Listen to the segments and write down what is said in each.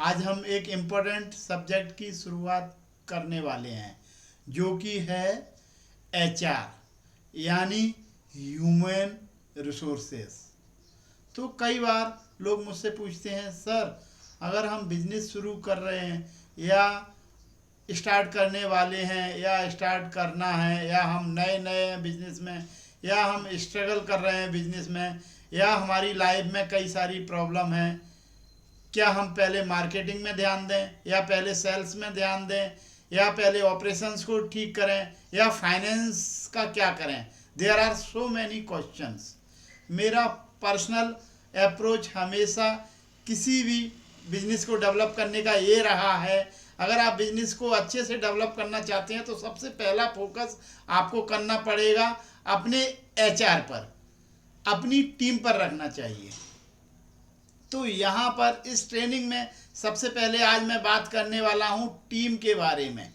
आज हम एक इम्पोर्टेंट सब्जेक्ट की शुरुआत करने वाले हैं जो कि है एचआर यानी ह्यूमन रिसोर्सेस। तो कई बार लोग मुझसे पूछते हैं, सर अगर हम बिजनेस शुरू कर रहे हैं या स्टार्ट करने वाले हैं या स्टार्ट करना है या हम नए नए हैं बिजनेस में या हम स्ट्रगल कर रहे हैं बिजनेस में या हमारी लाइफ में कई सारी प्रॉब्लम है, क्या हम पहले मार्केटिंग में ध्यान दें या पहले सेल्स में ध्यान दें या पहले ऑपरेशंस को ठीक करें या फाइनेंस का क्या करें। There are so many questions. मेरा पर्सनल अप्रोच हमेशा किसी भी बिजनेस को डेवलप करने का ये रहा है, अगर आप बिजनेस को अच्छे से डेवलप करना चाहते हैं तो सबसे पहला फोकस आपको करना पड़ेगा अपने एचआर पर, अपनी टीम पर रखना चाहिए। तो यहाँ पर इस ट्रेनिंग में सबसे पहले आज मैं बात करने वाला हूँ टीम के बारे में।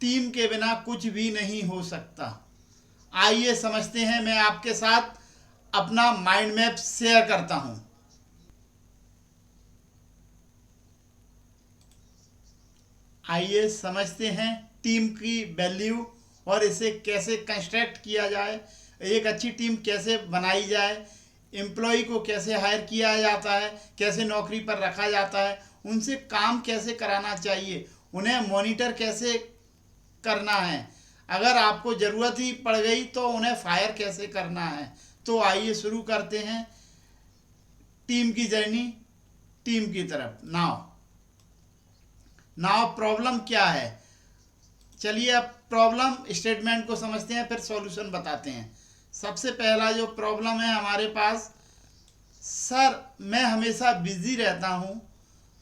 टीम के बिना कुछ भी नहीं हो सकता। आइए समझते हैं, मैं आपके साथ अपना माइंड मैप शेयर करता हूँ। आइए समझते हैं टीम की वैल्यू और इसे कैसे कंस्ट्रक्ट किया जाए, एक अच्छी टीम कैसे बनाई जाए, एम्प्लॉय को कैसे हायर किया जाता है, कैसे नौकरी पर रखा जाता है, उनसे काम कैसे कराना चाहिए, उन्हें मॉनिटर कैसे करना है, अगर आपको ज़रूरत ही पड़ गई तो उन्हें फायर कैसे करना है। तो आइए शुरू करते हैं टीम की जर्नी, टीम की तरफ। नाउ प्रॉब्लम क्या है, चलिए अब प्रॉब्लम स्टेटमेंट को समझते हैं, फिर सॉल्यूशन बताते हैं। सबसे पहला जो प्रॉब्लम है हमारे पास, सर मैं हमेशा बिजी रहता हूँ,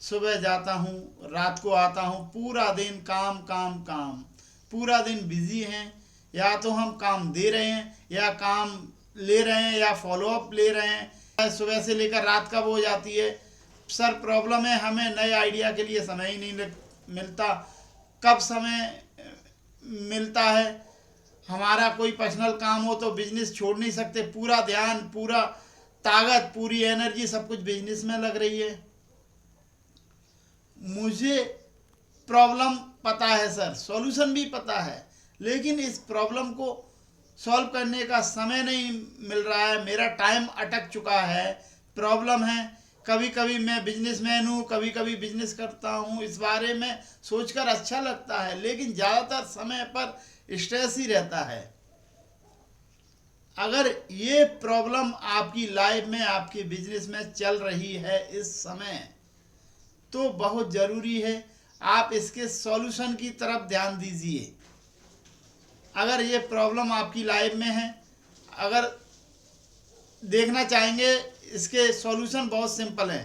सुबह जाता हूँ रात को आता हूँ, पूरा दिन काम काम काम, पूरा दिन बिजी हैं, या तो हम काम दे रहे हैं या काम ले रहे हैं या फॉलोअप ले रहे हैं, सुबह से लेकर रात कब हो जाती है। सर प्रॉब्लम है हमें नए आइडिया के लिए समय ही नहीं मिलता, कब समय मिलता है, हमारा कोई पर्सनल काम हो तो बिजनेस छोड़ नहीं सकते, पूरा ध्यान पूरा ताकत पूरी एनर्जी सब कुछ बिजनेस में लग रही है। मुझे प्रॉब्लम पता है सर, सॉल्यूशन भी पता है, लेकिन इस प्रॉब्लम को सॉल्व करने का समय नहीं मिल रहा है, मेरा टाइम अटक चुका है। प्रॉब्लम है कभी कभी मैं बिजनेसमैन हूँ, कभी कभी बिजनेस करता हूँ, इस बारे में सोचकर अच्छा लगता है, लेकिन ज़्यादातर समय पर स्ट्रेस ही रहता है। अगर ये प्रॉब्लम आपकी लाइफ में आपके बिजनेस में चल रही है इस समय, तो बहुत ज़रूरी है आप इसके सॉल्यूशन की तरफ ध्यान दीजिए। अगर ये प्रॉब्लम आपकी लाइफ में है, अगर देखना चाहेंगे इसके सॉल्यूशन बहुत सिंपल है,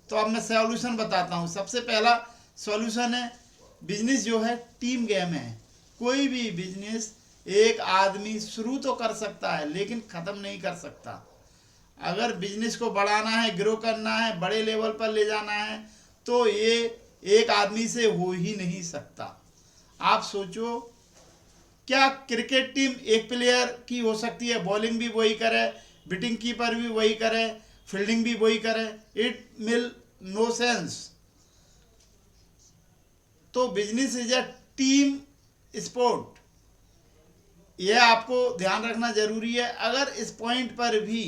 तो अब मैं सॉल्यूशन बताता हूँ। सबसे पहला सॉल्यूशन है, बिजनेस जो है टीम गेम है। कोई भी बिजनेस एक आदमी शुरू तो कर सकता है लेकिन ख़त्म नहीं कर सकता। अगर बिजनेस को बढ़ाना है, ग्रो करना है, बड़े लेवल पर ले जाना है, तो ये एक आदमी से हो ही नहीं सकता। आप सोचो, क्या क्रिकेट टीम एक प्लेयर की हो सकती है, बॉलिंग भी वही करे, बैटिंग कीपर भी वही करे, फील्डिंग भी वही करे? इट मिल नो सेंस। तो business is a team sport, यह आपको ध्यान रखना जरूरी है। अगर इस पॉइंट पर भी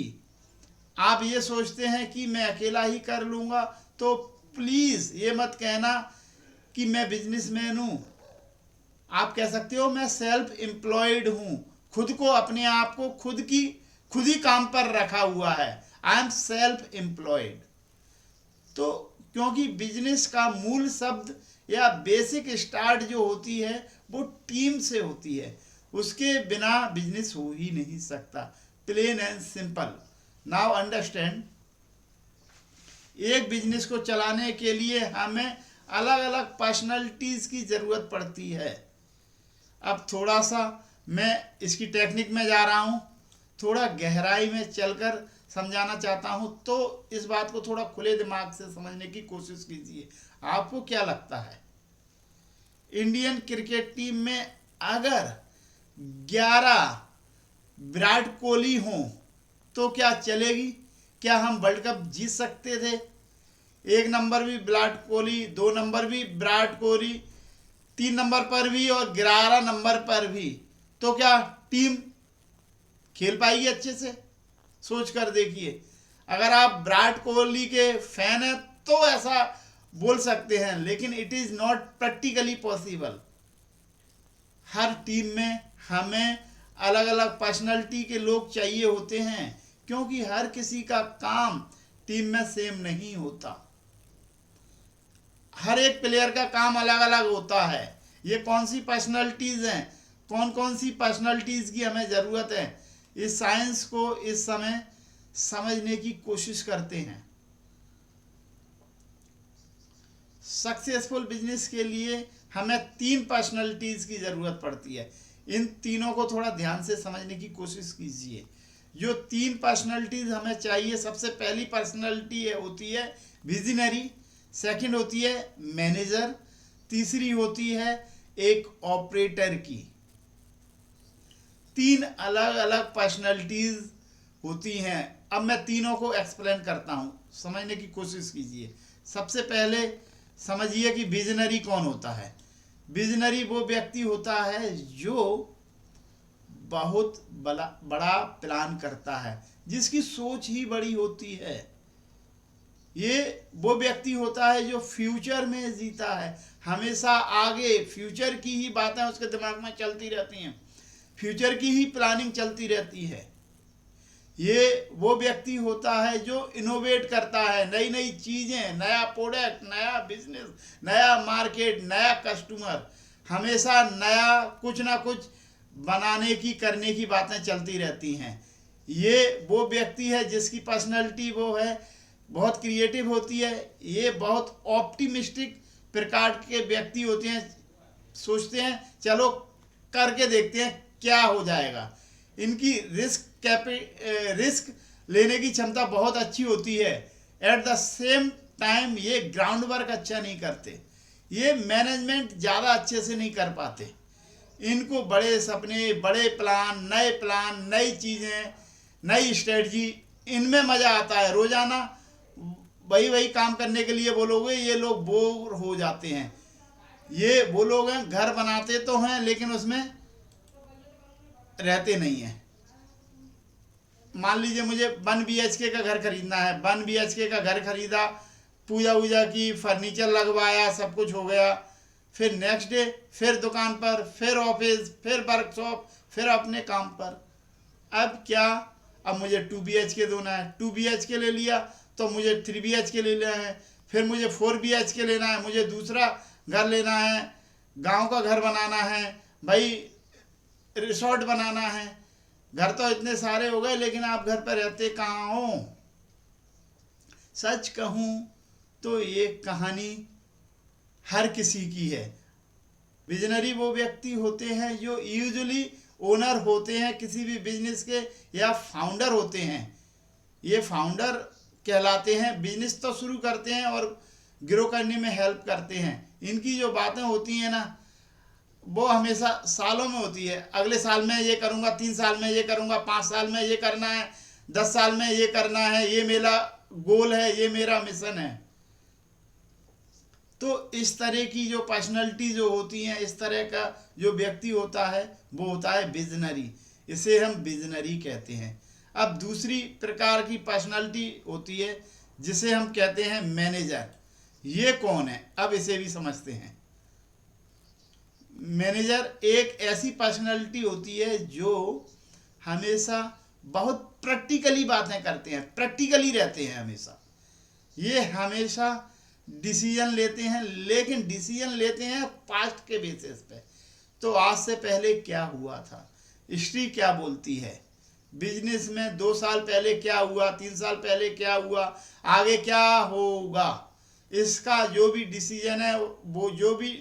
आप ये सोचते हैं कि मैं अकेला ही कर लूँगा, तो प्लीज़ ये मत कहना कि मैं बिजनेसमैन हूँ। आप कह सकते हो मैं सेल्फ एम्प्लॉयड हूँ, खुद को अपने आप को खुद ही काम पर रखा हुआ है, आई एम सेल्फ एम्प्लॉयड। तो क्योंकि बिजनेस का मूल शब्द या बेसिक स्टार्ट जो होती है वो टीम से होती है, उसके बिना बिजनेस हो ही नहीं सकता, plain and simple. Now understand, एक बिजनेस को चलाने के लिए हमें अलग अलग पर्सनालिटीज़ की ज़रूरत पड़ती है। अब थोड़ा सा मैं इसकी टेक्निक में जा रहा हूँ, थोड़ा गहराई में चलकर समझाना चाहता हूँ, तो इस बात को थोड़ा खुले दिमाग से समझने की कोशिश कीजिए। आपको क्या लगता है, इंडियन क्रिकेट टीम में अगर 11 विराट कोहली हों तो क्या चलेगी? क्या हम वर्ल्ड कप जीत सकते थे? 1 नंबर भी विराट कोहली, 2 नंबर भी विराट कोहली, 3 नंबर पर भी और 11 नंबर पर भी, तो क्या टीम खेल पाएगी अच्छे से? सोच कर देखिए। अगर आप विराट कोहली के फैन हैं तो ऐसा बोल सकते हैं, लेकिन it is not practically possible. Her team में हमें अलग अलग पर्सनालिटी के लोग चाहिए होते हैं, क्योंकि हर किसी का काम टीम में सेम नहीं होता। हर एक प्लेयर का काम अलग अलग होता है। ये कौन सी पर्सनालिटीज हैं, कौन कौन सी पर्सनालिटीज की हमें ज़रूरत है, इस साइंस को इस समय समझने की कोशिश करते हैं। सक्सेसफुल बिजनेस के लिए हमें 3 पर्सनालिटीज़ की ज़रूरत पड़ती है। इन तीनों को थोड़ा ध्यान से समझने की कोशिश कीजिए। जो 3 पर्सनालिटीज़ हमें चाहिए, सबसे पहली पर्सनालिटी होती है विजनरी, सेकंड होती है मैनेजर, तीसरी होती है एक ऑपरेटर की। 3 अलग अलग पर्सनालिटीज़ होती हैं। अब मैं तीनों को एक्सप्लेन करता हूँ, समझने की कोशिश कीजिए। सबसे पहले समझिए कि विजनरी कौन होता है। विजनरी वो व्यक्ति होता है जो बहुत बड़ा प्लान करता है, जिसकी सोच ही बड़ी होती है। ये वो व्यक्ति होता है जो फ्यूचर में जीता है, हमेशा आगे फ्यूचर की ही बातें उसके दिमाग में चलती रहती हैं, फ्यूचर की ही प्लानिंग चलती रहती है। ये वो व्यक्ति होता है जो इनोवेट करता है, नई नई चीज़ें, नया प्रोडक्ट, नया बिजनेस, नया मार्केट, नया कस्टमर, हमेशा नया कुछ ना कुछ बनाने की करने की बातें चलती रहती हैं। ये वो व्यक्ति है जिसकी पर्सनैलिटी वो है बहुत क्रिएटिव होती है। ये बहुत ऑप्टिमिस्टिक प्रकार के व्यक्ति होते हैं, सोचते हैं चलो करके देखते हैं क्या हो जाएगा। इनकी रिस्क लेने की क्षमता बहुत अच्छी होती है। एट द सेम टाइम ये ग्राउंड वर्क अच्छा नहीं करते, ये मैनेजमेंट ज़्यादा अच्छे से नहीं कर पाते। इनको बड़े सपने, बड़े प्लान, नई चीज़ें, नई स्ट्रेटजी, इनमें मज़ा आता है। रोज़ाना वही काम करने के लिए बोलोगे ये लोग बोर हो जाते हैं। ये वो लोग हैं घर बनाते तो हैं लेकिन उसमें रहते नहीं हैं। मान लीजिए मुझे 1 BHK का घर खरीदना है, 1 BHK का घर खरीदा, पूजा वूजा की, फर्नीचर लगवाया, सब कुछ हो गया, फिर नेक्स्ट डे फिर दुकान पर, फिर ऑफिस, फिर वर्कशॉप, फिर अपने काम पर। अब क्या, अब मुझे 2 BHK देना है, 2 BHK ले लिया तो मुझे 3 BHK लेना है, फिर मुझे 4 BHK लेना है, मुझे दूसरा घर लेना है, गांव का घर बनाना है, भाई रिसोर्ट बनाना है। घर तो इतने सारे हो गए लेकिन आप घर पर रहते कहाँ हो? सच कहूँ तो ये कहानी हर किसी की है। विजनरी वो व्यक्ति होते हैं जो यूजुअली ओनर होते हैं किसी भी बिजनेस के, या फाउंडर होते हैं। ये फाउंडर कहलाते हैं। बिजनेस तो शुरू करते हैं और ग्रो करने में हेल्प करते हैं। इनकी जो बातें होती हैं ना, वो हमेशा सालों में होती है। अगले साल में ये करूँगा, 3 साल में ये करूँगा, 5 साल में ये करना है, 10 साल में ये करना है, ये मेरा गोल है, ये मेरा मिशन है। तो इस तरह की जो पर्सनैलिटी जो होती हैं, इस तरह का जो व्यक्ति होता है वो होता है विजनरी। इसे हम विजनरी कहते हैं। अब दूसरी प्रकार की पर्सनैलिटी होती है जिसे हम कहते हैं मैनेजर। ये कौन है, अब इसे भी समझते हैं। मैनेजर एक ऐसी पर्सनैलिटी होती है जो हमेशा बहुत प्रैक्टिकली बातें करते हैं, प्रैक्टिकली रहते हैं हमेशा। ये हमेशा डिसीजन लेते हैं, लेकिन डिसीजन लेते हैं पास्ट के बेसिस पे। तो आज से पहले क्या हुआ था, हिस्ट्री क्या बोलती है, बिजनेस में 2 साल पहले क्या हुआ, 3 साल पहले क्या हुआ, आगे क्या होगा, इसका जो भी डिसीजन है, वो जो भी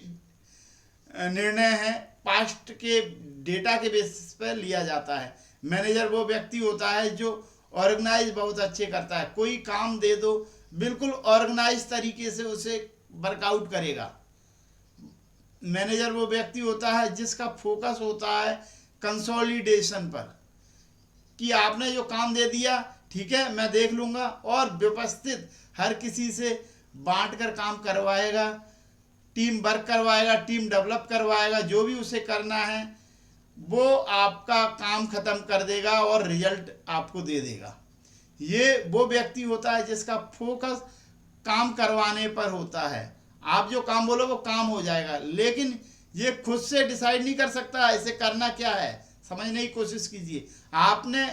निर्णय है पास्ट के डेटा के बेसिस पर लिया जाता है। मैनेजर वो व्यक्ति होता है जो ऑर्गेनाइज बहुत अच्छे करता है। कोई काम दे दो, बिल्कुल ऑर्गेनाइज तरीके से उसे वर्कआउट करेगा। मैनेजर वो व्यक्ति होता है जिसका फोकस होता है कंसोलिडेशन पर, कि आपने जो काम दे दिया ठीक है मैं देख लूँगा, और व्यवस्थित हर किसी से बांट कर काम करवाएगा, टीम वर्क करवाएगा, टीम डेवलप करवाएगा, जो भी उसे करना है वो आपका काम खत्म कर देगा और रिजल्ट आपको दे देगा। ये वो व्यक्ति होता है जिसका फोकस काम करवाने पर होता है। आप जो काम बोलो वो काम हो जाएगा, लेकिन ये खुद से डिसाइड नहीं कर सकता इसे करना क्या है। समझने की कोशिश कीजिए, आपने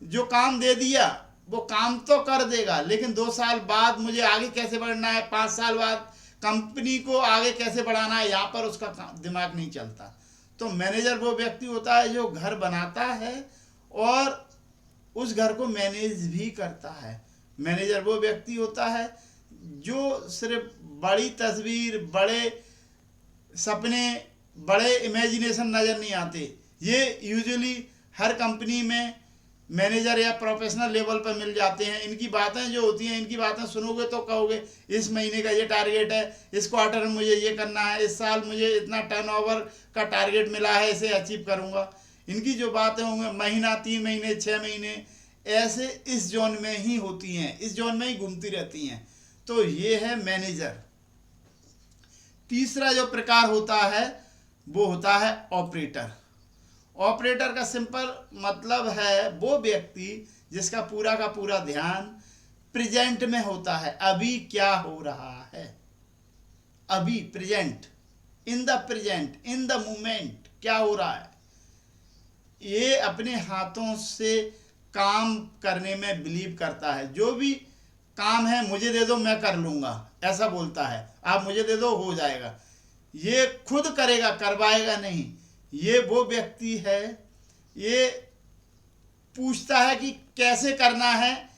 जो काम दे दिया वो काम तो कर देगा, लेकिन 2 साल बाद मुझे आगे कैसे बढ़ना है, 5 साल बाद कंपनी को आगे कैसे बढ़ाना है, यहाँ पर उसका दिमाग नहीं चलता। तो मैनेजर वो व्यक्ति होता है जो घर बनाता है और उस घर को मैनेज भी करता है। मैनेजर वो व्यक्ति होता है जो सिर्फ बड़ी तस्वीर, बड़े सपने, बड़े इमेजिनेशन नज़र नहीं आते। ये यूजुअली हर कंपनी में मैनेजर या प्रोफेशनल लेवल पर मिल जाते हैं। इनकी बातें जो होती हैं, इनकी बातें सुनोगे तो कहोगे इस महीने का ये टारगेट है, इस क्वार्टर में मुझे ये करना है, इस साल मुझे इतना टर्नओवर का टारगेट मिला है, इसे अचीव करूँगा। इनकी जो बातें होंगी महीना, 3 महीने, 6 महीने, ऐसे इस जोन में ही होती हैं, इस जोन में ही घूमती रहती हैं। तो ये है मैनेजर। तीसरा जो प्रकार होता है वो होता है ऑपरेटर। ऑपरेटर का सिंपल मतलब है वो व्यक्ति जिसका पूरा का पूरा ध्यान प्रेजेंट में होता है। अभी क्या हो रहा है, अभी present, in the present, in the moment क्या हो रहा है। ये अपने हाथों से काम करने में बिलीव करता है। जो भी काम है मुझे दे दो मैं कर लूँगा, ऐसा बोलता है। आप मुझे दे दो हो जाएगा। ये खुद करेगा, करवाएगा नहीं। ये वो व्यक्ति है, ये पूछता है कि कैसे करना है,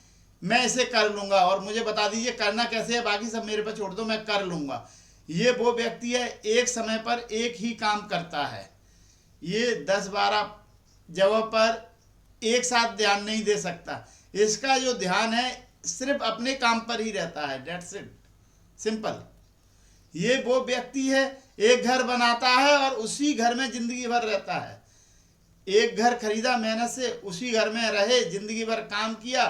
मैं इसे कर लूँगा और मुझे बता दीजिए करना कैसे है, बाकी सब मेरे पर छोड़ दो, मैं कर लूँगा। ये वो व्यक्ति है एक समय पर एक ही काम करता है। ये 10-12 जगह पर एक साथ ध्यान नहीं दे सकता। इसका जो ध्यान है सिर्फ अपने काम पर ही रहता है। That's it, simple. ये वो व्यक्ति है एक घर बनाता है और उसी घर में जिंदगी भर रहता है। एक घर खरीदा मेहनत से, उसी घर में रहे, जिंदगी भर काम किया,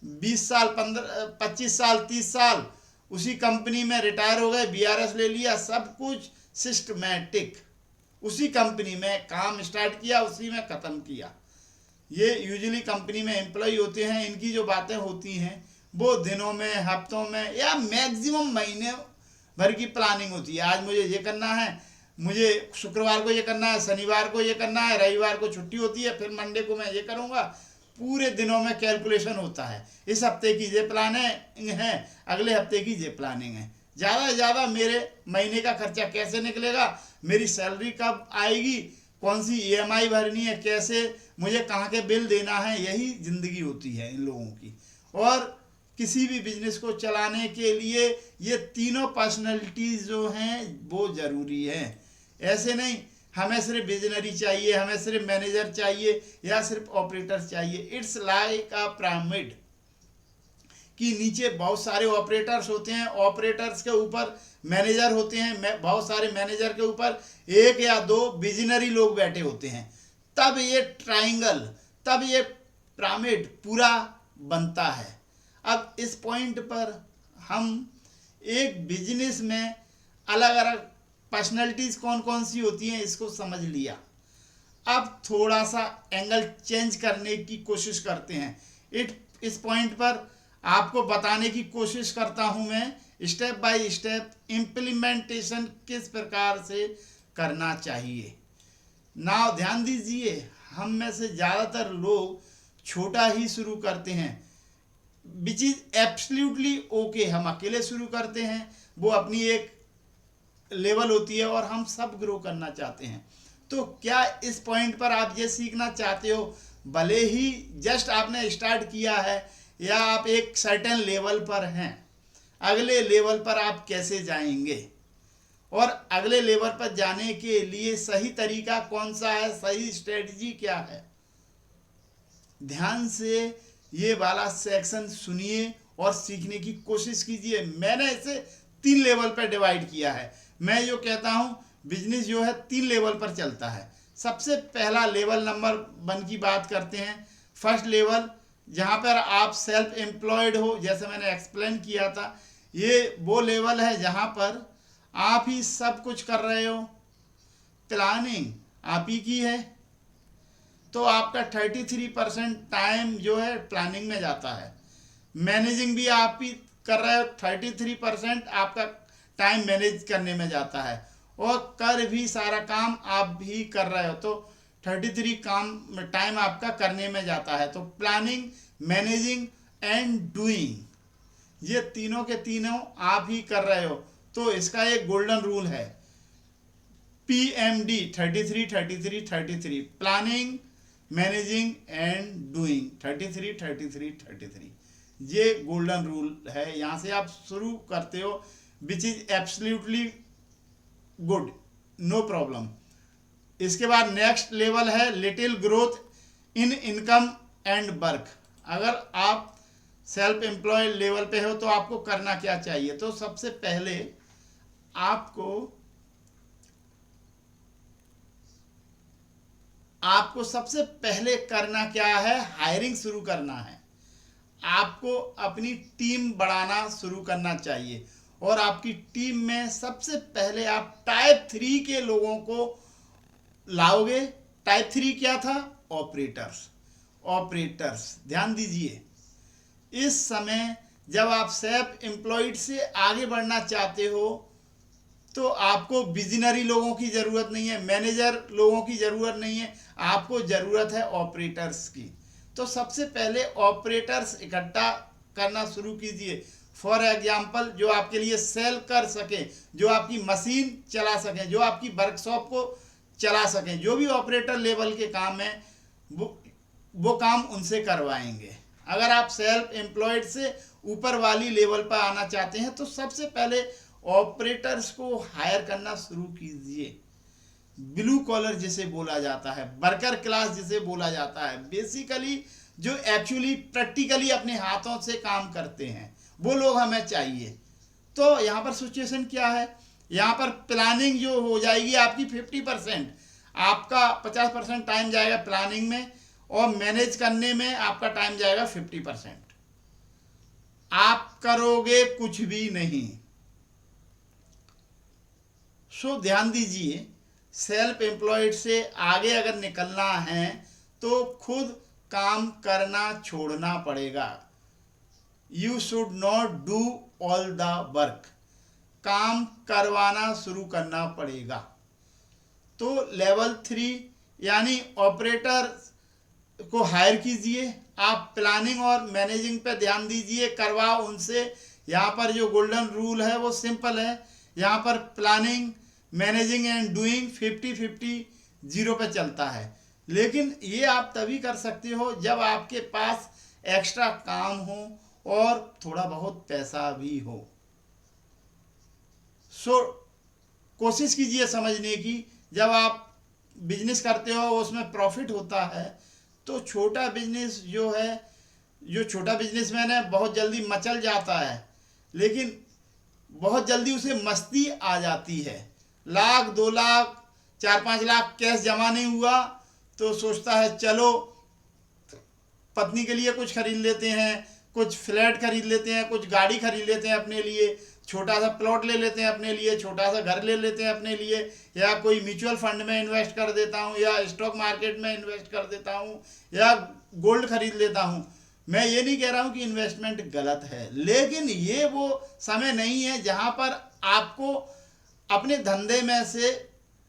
20 साल, 15, 25 साल, 30 साल उसी कंपनी में रिटायर हो गए, BRS ले लिया, सब कुछ सिस्टमैटिक। उसी कंपनी में काम स्टार्ट किया, उसी में ख़त्म किया। ये यूजुअली कंपनी में एम्प्लॉय होते हैं। इनकी जो बातें होती हैं वो दिनों में, हफ्तों में या मैक्सिमम महीने भर की प्लानिंग होती है। आज मुझे ये करना है, मुझे शुक्रवार को ये करना है, शनिवार को ये करना है, रविवार को छुट्टी होती है, फिर मंडे को मैं ये करूँगा। पूरे दिनों में कैलकुलेशन होता है। इस हफ्ते की ये प्लानिंग है, अगले हफ्ते की ये प्लानिंग है। ज़्यादा से ज़्यादा मेरे महीने का खर्चा कैसे निकलेगा, मेरी सैलरी कब आएगी, कौन सी EMI भरनी है, कैसे मुझे कहाँ के बिल देना है, यही ज़िंदगी होती है इन लोगों की। और किसी भी बिजनेस को चलाने के लिए ये तीनों पर्सनैलिटीज़ जो हैं वो ज़रूरी हैं। ऐसे नहीं हमें सिर्फ विजनरी चाहिए, हमें सिर्फ मैनेजर चाहिए या सिर्फ ऑपरेटर चाहिए। इट्स लाइक अ पिरामिड कि नीचे बहुत सारे ऑपरेटर्स होते हैं, ऑपरेटर्स के ऊपर मैनेजर होते हैं, बहुत सारे मैनेजर के ऊपर 1 या 2 विजनरी लोग बैठे होते हैं। तब ये ट्राइंगल, तब ये पिरामिड पूरा बनता है। अब इस पॉइंट पर हम एक बिजनेस में अलग अलग पर्सनैलिटीज़ कौन कौन सी होती हैं इसको समझ लिया। अब थोड़ा सा एंगल चेंज करने की कोशिश करते हैं। इस पॉइंट पर आपको बताने की कोशिश करता हूं मैं स्टेप बाय स्टेप इम्प्लीमेंटेशन किस प्रकार से करना चाहिए। ना ध्यान दीजिए, हम में से ज़्यादातर लोग छोटा ही शुरू करते हैं, विच इज़ एब्सोल्युटली ओके। हम अकेले शुरू करते हैं, वो अपनी एक लेवल होती है और हम सब ग्रो करना चाहते हैं। तो क्या इस पॉइंट पर आप ये सीखना चाहते हो, भले ही जस्ट आपने स्टार्ट किया है या आप एक सर्टेन लेवल पर हैं, अगले लेवल पर आप कैसे जाएंगे और अगले लेवल पर जाने के लिए सही तरीका कौन सा है, सही स्ट्रेटजी क्या है। ध्यान से ये वाला सेक्शन सुनिए और सीखने की कोशिश कीजिए। मैंने इसे 3 लेवल पर डिवाइड किया है। मैं जो कहता हूँ बिजनेस जो है 3 लेवल पर चलता है। सबसे पहला लेवल नंबर 1 की बात करते हैं। फर्स्ट लेवल जहाँ पर आप सेल्फ एम्प्लॉयड हो, जैसे मैंने एक्सप्लेन किया था, ये वो लेवल है जहाँ पर आप ही सब कुछ कर रहे हो, प्लानिंग आप ही की है, तो आपका 33% टाइम जो है प्लानिंग में जाता है। मैनेजिंग भी आप ही कर रहे हो, 33% आपका टाइम मैनेज करने में जाता है, और कर भी सारा काम आप भी कर रहे हो, तो 33 काम टाइम आपका करने में जाता है। तो प्लानिंग, मैनेजिंग एंड डूइंग, ये तीनों के तीनों आप ही कर रहे हो। तो इसका एक गोल्डन रूल है, PMD, 33 33 33, planning, managing and doing, 33 33 33, ये गोल्डन रूल है। यहाँ से आप शुरू करते हो, which is absolutely good, no problem. इसके बाद नेक्स्ट लेवल है little growth in income and work. अगर आप सेल्फ एम्प्लॉय लेवल पे हो तो आपको करना क्या चाहिए? तो सबसे पहले आपको सबसे पहले करना क्या है? हायरिंग शुरू करना है। आपको अपनी टीम बढ़ाना शुरू करना चाहिए, और आपकी टीम में सबसे पहले आप टाइप 3 के लोगों को लाओगे। टाइप 3 क्या था? ऑपरेटर्स। ऑपरेटर्स, ध्यान दीजिए, इस समय जब आप सेल्फ एम्प्लॉयड से आगे बढ़ना चाहते हो तो आपको विजनरी लोगों की ज़रूरत नहीं है, मैनेजर लोगों की ज़रूरत नहीं है, आपको ज़रूरत है ऑपरेटर्स की। तो सबसे पहले ऑपरेटर्स इकट्ठा करना शुरू कीजिए। फॉर एग्जाम्पल, जो आपके लिए सेल कर सकें, जो आपकी मशीन चला सकें, जो आपकी वर्कशॉप को चला सकें, जो भी ऑपरेटर लेवल के काम हैं वो काम उनसे करवाएंगे। अगर आप सेल्फ एम्प्लॉयड से ऊपर वाली लेवल पर आना चाहते हैं तो सबसे पहले ऑपरेटर्स को हायर करना शुरू कीजिए। ब्लू कॉलर जिसे बोला जाता है, वर्कर क्लास जिसे बोला जाता है, बेसिकली जो एक्चुअली प्रैक्टिकली अपने हाथों से काम करते हैं, वो लोग हमें चाहिए। तो यहाँ पर सिचुएशन क्या है? यहाँ पर प्लानिंग जो हो जाएगी आपकी 50%, आपका 50% टाइम जाएगा प्लानिंग में, और मैनेज करने में आपका टाइम जाएगा 50%। आप करोगे कुछ भी नहीं। सो ध्यान दीजिए, सेल्फ एम्प्लॉयड से आगे अगर निकलना है तो खुद काम करना छोड़ना पड़ेगा। You should not do all the work, काम करवाना शुरू करना पड़ेगा। तो लेवल 3 यानी ऑपरेटर को हायर कीजिए। आप प्लानिंग और मैनेजिंग पे ध्यान दीजिए, करवाओ उनसे। यहाँ पर जो गोल्डन रूल है वो सिंपल है, यहाँ पर planning, managing and doing 50-50 zero पे चलता है। लेकिन ये आप तभी कर सकते हो जब आपके पास एक्स्ट्रा काम हो और थोड़ा बहुत पैसा भी हो। सो कोशिश कीजिए समझने की, जब आप बिजनेस करते हो उसमें प्रॉफिट होता है तो छोटा बिजनेस जो है, जो छोटा बिजनेसमैन है बहुत जल्दी मचल जाता है, लेकिन बहुत जल्दी उसे मस्ती आ जाती है। 1,00,000 2,00,000 4-5 लाख कैश जमा नहीं हुआ तो सोचता है चलो पत्नी के लिए कुछ खरीद लेते हैं, कुछ फ्लैट खरीद लेते हैं, कुछ गाड़ी खरीद लेते हैं अपने लिए, छोटा सा प्लॉट ले लेते हैं अपने लिए, छोटा सा घर ले लेते हैं अपने लिए, या कोई म्यूचुअल फंड में इन्वेस्ट कर देता हूँ, या स्टॉक मार्केट में इन्वेस्ट कर देता हूँ, या गोल्ड खरीद लेता हूँ। मैं ये नहीं कह रहा हूँ कि इन्वेस्टमेंट गलत है, लेकिन ये वो समय नहीं है जहाँ पर आपको अपने धंधे में से,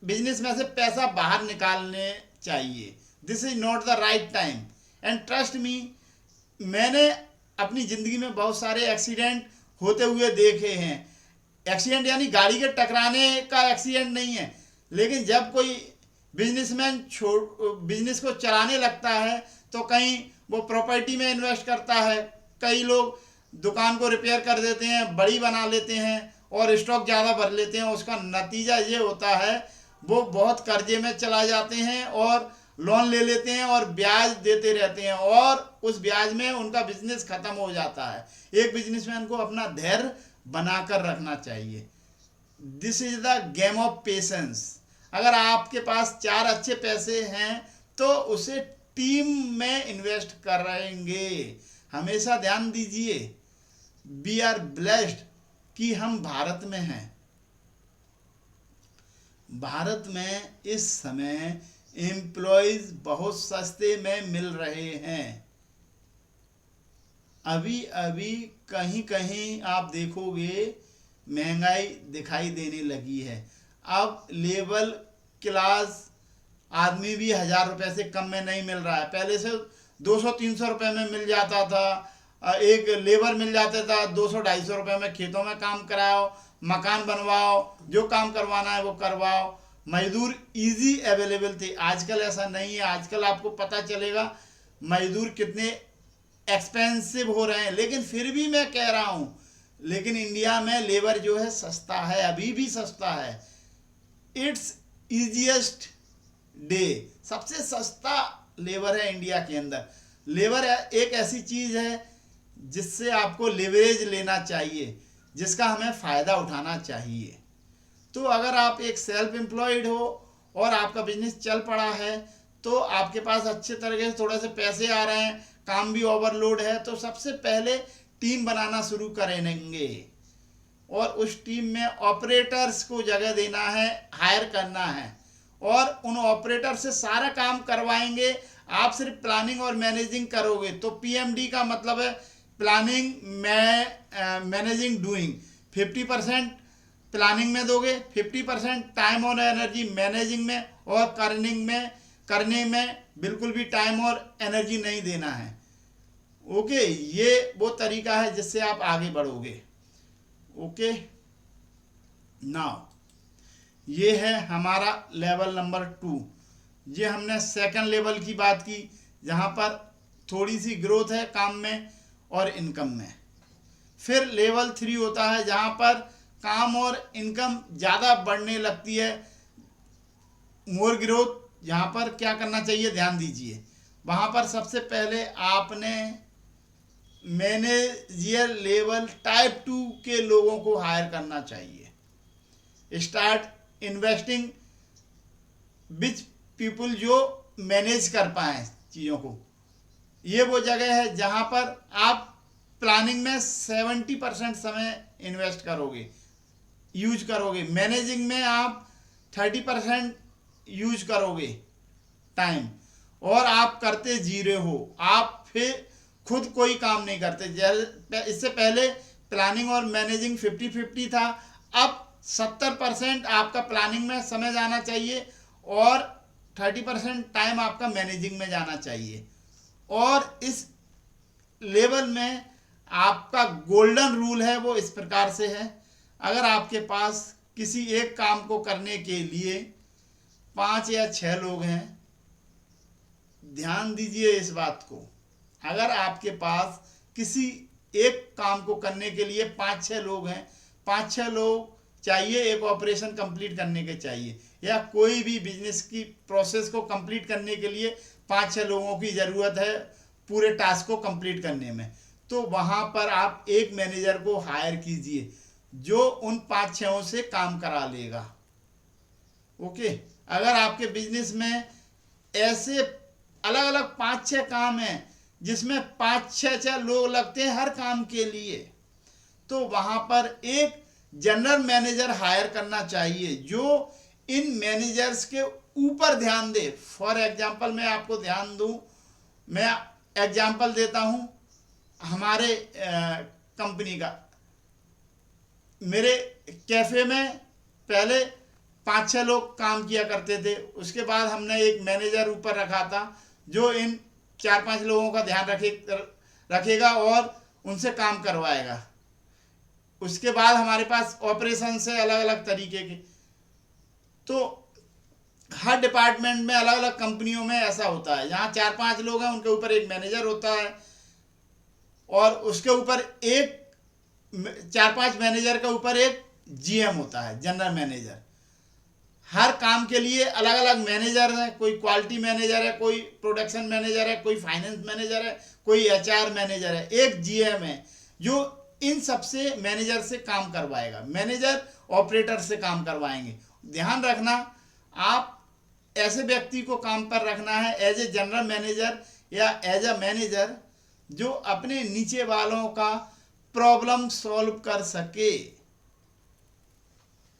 बिजनेस में से पैसा बाहर निकालने चाहिए। This is not the right time and trust me, मैंने अपनी ज़िंदगी में बहुत सारे एक्सीडेंट होते हुए देखे हैं। एक्सीडेंट यानी गाड़ी के टकराने का एक्सीडेंट नहीं है, लेकिन जब कोई बिजनेसमैन बिजनेस को चलाने लगता है तो कहीं वो प्रॉपर्टी में इन्वेस्ट करता है, कई लोग दुकान को रिपेयर कर देते हैं, बड़ी बना लेते हैं और स्टॉक ज़्यादा भर लेते हैं। उसका नतीजा ये होता है वो बहुत कर्जे में चला जाते हैं और लोन ले लेते हैं और ब्याज देते रहते हैं, और उस ब्याज में उनका बिजनेस खत्म हो जाता है। एक बिजनेसमैन को अपना धैर्य बनाकर रखना चाहिए। This is the game of patience. अगर आपके पास 4 अच्छे पैसे हैं तो उसे टीम में इन्वेस्ट करेंगे। हमेशा ध्यान दीजिए, वी आर ब्लेस्ड कि हम भारत में हैं। भारत में इस समय एम्प्लॉयज बहुत सस्ते में मिल रहे हैं। अभी अभी कहीं कहीं आप देखोगे महंगाई दिखाई देने लगी है। अब लेबर क्लास आदमी भी 1,000 रुपये से कम में नहीं मिल रहा है। पहले से 200-300 रुपये में मिल जाता था। एक लेबर मिल जाता था 200-250 रुपये में। खेतों में काम कराओ, मकान बनवाओ, जो काम करवाना है वो करवाओ। मजदूर इजी अवेलेबल थे। आजकल ऐसा नहीं है। आजकल आपको पता चलेगा मजदूर कितने एक्सपेंसिव हो रहे हैं। लेकिन फिर भी मैं कह रहा हूँ, लेकिन इंडिया में लेबर जो है सस्ता है, अभी भी सस्ता है। इट्स ईजिएस्ट डे, सबसे सस्ता लेबर है इंडिया के अंदर। लेबर एक ऐसी चीज है जिससे आपको लेवरेज लेना चाहिए, जिसका हमें फायदा उठाना चाहिए। तो अगर आप एक सेल्फ एम्प्लॉयड हो और आपका बिजनेस चल पड़ा है, तो आपके पास अच्छे तरीके से थोड़े से पैसे आ रहे हैं, काम भी ओवरलोड है, तो सबसे पहले टीम बनाना शुरू करेंगे और उस टीम में ऑपरेटर्स को जगह देना है, हायर करना है और उन ऑपरेटर से सारा काम करवाएंगे। आप सिर्फ प्लानिंग और मैनेजिंग करोगे। तो पीएमडी का मतलब है प्लानिंग, मैनेजिंग, डूइंग। 50% प्लानिंग में दोगे, 50% टाइम और एनर्जी मैनेजिंग में, और करने में बिल्कुल भी टाइम और एनर्जी नहीं देना है। ओके, ये वो तरीका है जिससे आप आगे बढ़ोगे। ओके, नाउ ये है हमारा लेवल नंबर 2। ये हमने सेकंड लेवल की बात की, जहाँ पर थोड़ी सी ग्रोथ है काम में और इनकम में। फिर लेवल 3 होता है जहाँ पर काम और इनकम ज़्यादा बढ़ने लगती है, मोर ग्रोथ। यहाँ पर क्या करना चाहिए, ध्यान दीजिए। वहाँ पर सबसे पहले आपने मैनेजियर लेवल टाइप 2 के लोगों को हायर करना चाहिए। स्टार्ट इन्वेस्टिंग विच पीपुल जो मैनेज कर पाए चीज़ों को। ये वो जगह है जहाँ पर आप प्लानिंग में 70% समय इन्वेस्ट करोगे, यूज करोगे। मैनेजिंग में आप 30% यूज करोगे टाइम, और आप करते जीरो हो। आप फिर खुद कोई काम नहीं करते। इससे पहले प्लानिंग और मैनेजिंग 50-50 था। अब 70% आपका प्लानिंग में समय जाना चाहिए और 30% टाइम आपका मैनेजिंग में जाना चाहिए। और इस लेवल में आपका गोल्डन रूल है वो इस प्रकार से है। अगर आपके पास किसी एक काम को करने के लिए 5 या 6 लोग हैं, ध्यान दीजिए इस बात को। अगर आपके पास किसी एक काम को करने के लिए 5-6 लोग हैं, 5-6 लोग चाहिए एक ऑपरेशन कंप्लीट करने के चाहिए, या कोई भी बिजनेस की प्रोसेस को कंप्लीट करने के लिए 5-6 लोगों की ज़रूरत है पूरे टास्क को कंप्लीट करने में। तो वहाँ पर आप एक मैनेजर को हायर कीजिए जो उन 5-6 से काम करा लेगा। ओके, अगर आपके बिजनेस में ऐसे अलग अलग 5-6 काम हैं जिसमें 5-6 लोग लगते हैं हर काम के लिए, तो वहाँ पर एक जनरल मैनेजर हायर करना चाहिए जो इन मैनेजर्स के ऊपर ध्यान दे। फॉर एग्जांपल मैं आपको ध्यान दूं, मैं एग्जांपल देता हूं हमारे कंपनी का। मेरे कैफ़े में पहले 5-6 लोग काम किया करते थे। उसके बाद हमने एक मैनेजर ऊपर रखा था जो इन 4-5 लोगों का ध्यान रखेगा और उनसे काम करवाएगा। उसके बाद हमारे पास ऑपरेशन से अलग अलग तरीके के, तो हर डिपार्टमेंट में अलग अलग कंपनियों में ऐसा होता है। जहाँ 4-5 लोग हैं उनके ऊपर एक मैनेजर होता है और उसके ऊपर एक 4-5 मैनेजर के ऊपर एक जीएम होता है, जनरल मैनेजर। हर काम के लिए अलग अलग मैनेजर हैं। कोई क्वालिटी मैनेजर है, कोई प्रोडक्शन मैनेजर है, कोई फाइनेंस मैनेजर है, कोई एचआर मैनेजर है। एक जीएम है जो इन सबसे मैनेजर से काम करवाएगा। मैनेजर ऑपरेटर से काम करवाएंगे। ध्यान रखना, आप ऐसे व्यक्ति को काम पर रखना है एज ए जनरल मैनेजर या एज अ मैनेजर जो अपने नीचे वालों का प्रॉब्लम सॉल्व कर सके।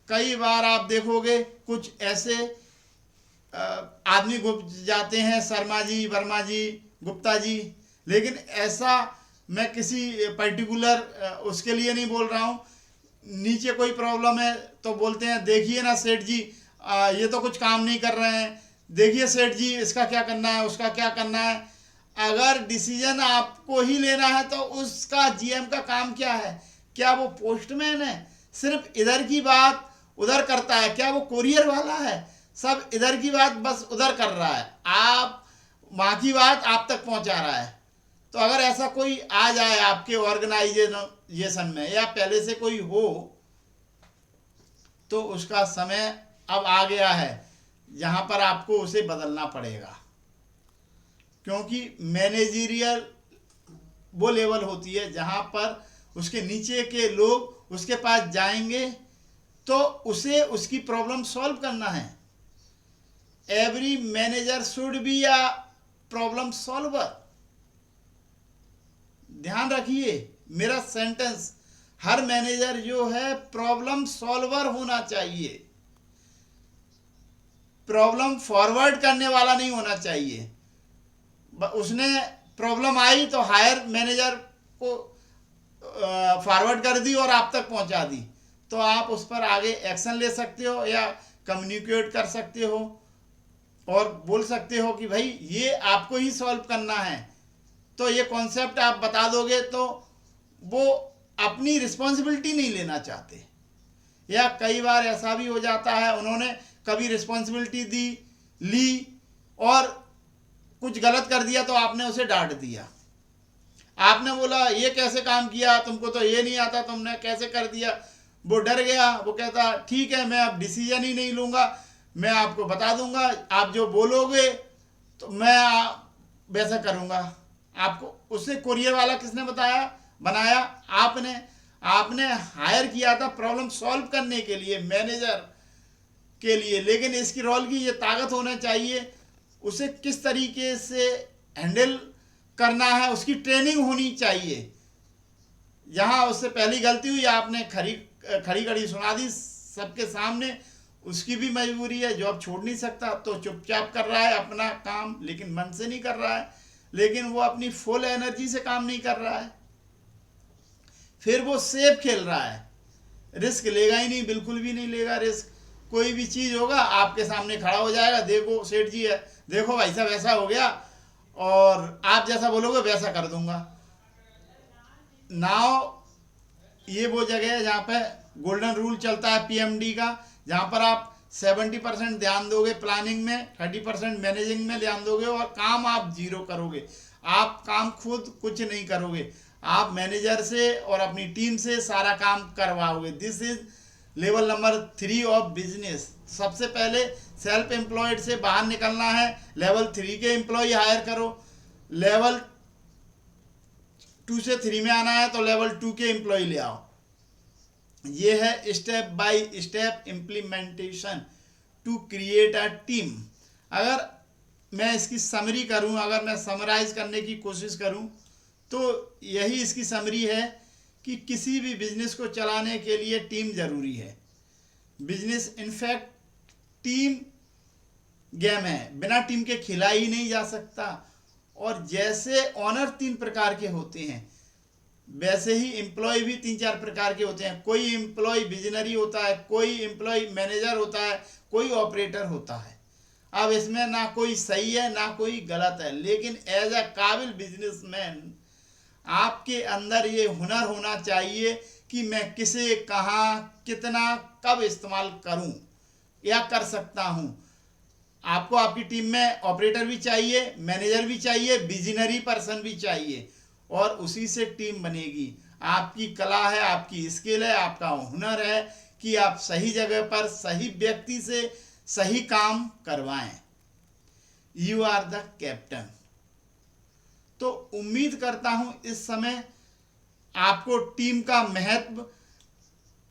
कई बार आप देखोगे कुछ ऐसे आदमी गुप्त जाते हैं, शर्मा जी, वर्मा जी, गुप्ता जी, लेकिन ऐसा मैं किसी पर्टिकुलर उसके लिए नहीं बोल रहा हूँ। नीचे कोई प्रॉब्लम है तो बोलते हैं देखिए ना सेठ जी, ये तो कुछ काम नहीं कर रहे हैं, देखिए सेठ जी इसका क्या करना है, उसका क्या करना है। अगर डिसीजन आपको ही लेना है तो उसका जीएम का काम क्या है? क्या वो पोस्टमैन है? सिर्फ इधर की बात उधर करता है? क्या वो कोरियर वाला है? सब इधर की बात बस उधर कर रहा है, आप वहाँ की बात आप तक पहुँचा रहा है। तो अगर ऐसा कोई आ जाए आपके ऑर्गेनाइजेशन में या पहले से कोई हो, तो उसका समय अब आ गया है जहाँ पर आपको उसे बदलना पड़ेगा, क्योंकि मैनेजरियल वो लेवल होती है जहाँ पर उसके नीचे के लोग उसके पास जाएंगे तो उसे उसकी प्रॉब्लम सॉल्व करना है। Every manager should be a problem solver. ध्यान रखिए मेरा सेंटेंस, हर मैनेजर जो है प्रॉब्लम सॉल्वर होना चाहिए, प्रॉब्लम फॉरवर्ड करने वाला नहीं होना चाहिए। उसने प्रॉब्लम आई तो हायर मैनेजर को फॉरवर्ड कर दी और आप तक पहुंचा दी, तो आप उस पर आगे एक्शन ले सकते हो या कम्युनिकेट कर सकते हो और बोल सकते हो कि भाई ये आपको ही सॉल्व करना है। तो ये कॉन्सेप्ट आप बता दोगे तो वो अपनी रिस्पॉन्सिबिलिटी नहीं लेना चाहते, या कई बार ऐसा भी हो जाता है उन्होंने कभी रिस्पॉन्सिबिलिटी ली और कुछ गलत कर दिया तो आपने उसे डांट दिया, आपने बोला ये कैसे काम किया, तुमको तो ये नहीं आता, तुमने कैसे कर दिया। वो डर गया, वो कहता ठीक है मैं अब डिसीजन ही नहीं लूँगा, मैं आपको बता दूंगा, आप जो बोलोगे तो मैं वैसा करूँगा। आपको उससे कोरियर वाला किसने बनाया? आपने हायर किया था प्रॉब्लम सॉल्व करने के लिए, मैनेजर के लिए, लेकिन इसकी रोल की ये ताकत होना चाहिए, उसे किस तरीके से हैंडल करना है उसकी ट्रेनिंग होनी चाहिए। जहाँ उससे पहली गलती हुई आपने खड़ी खड़ी सुना दी सबके सामने, उसकी भी मजबूरी है, जॉब छोड़ नहीं सकता, तो चुपचाप कर रहा है अपना काम, लेकिन मन से नहीं कर रहा है, लेकिन वो अपनी फुल एनर्जी से काम नहीं कर रहा है। फिर वो सेफ खेल रहा है, रिस्क लेगा ही नहीं, बिल्कुल भी नहीं लेगा रिस्क। कोई भी चीज़ होगा आपके सामने खड़ा हो जाएगा, देखो सेठ जी है, देखो भाई साहब ऐसा हो गया और आप जैसा बोलोगे वैसा कर दूंगा। नाउ ये वो जगह है जहाँ पे गोल्डन रूल चलता है पीएमडी का, जहाँ पर आप 70% ध्यान दोगे प्लानिंग में, 30% मैनेजिंग में ध्यान दोगे और काम आप जीरो करोगे। आप काम खुद कुछ नहीं करोगे, आप मैनेजर से और अपनी टीम से सारा काम करवाओगे। This is level number 3 of business. सबसे पहले सेल्फ एम्प्लॉयड से बाहर निकलना है, लेवल 3 के एम्प्लॉय हायर करो, लेवल 2 से 3 में आना है तो लेवल 2 के एम्प्लॉय ले आओ। ये है step by step implementation to create a team. अगर मैं इसकी समरी करूं, अगर मैं समराइज करने की कोशिश करूं तो यही इसकी समरी है कि किसी भी बिजनेस को चलाने के लिए टीम जरूरी है। बिजनेस इनफैक्ट टीम गेम है, बिना टीम के खिला ही नहीं जा सकता। और जैसे ऑनर 3 प्रकार के होते हैं वैसे ही एम्प्लॉय भी 3-4 प्रकार के होते हैं। कोई एम्प्लॉय विजनरी होता है, कोई एम्प्लॉय मैनेजर होता है, कोई ऑपरेटर होता है। अब इसमें ना कोई सही है ना कोई गलत है, लेकिन एज अ काबिल बिजनेसमैन आपके अंदर ये हुनर होना चाहिए कि मैं किसे, कहाँ, कितना, कब इस्तेमाल करूं या कर सकता हूं। आपको आपकी टीम में ऑपरेटर भी चाहिए, मैनेजर भी चाहिए, विजनरी पर्सन भी चाहिए, और उसी से टीम बनेगी। आपकी कला है, आपकी स्किल है, आपका हुनर है कि आप सही जगह पर सही व्यक्ति से सही काम करवाएं। You are the captain. तो उम्मीद करता हूं इस समय आपको टीम का महत्व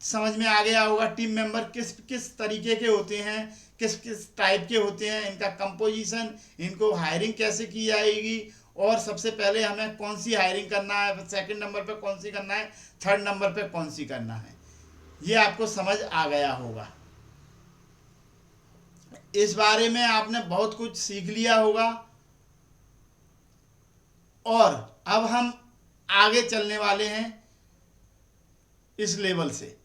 समझ में आ गया होगा। टीम मेंबर किस किस तरीके के होते हैं, किस किस टाइप के होते हैं, इनका कंपोजिशन, इनको हायरिंग कैसे की जाएगी, और सबसे पहले हमें कौन सी हायरिंग करना है, सेकंड नंबर पे कौन सी करना है, थर्ड नंबर पे कौन सी करना है। ये आपको समझ आ गया होगा। इस बारे में आपने बहुत कुछ सीख लिया होगा और अब हम आगे चलने वाले हैं इस लेवल से।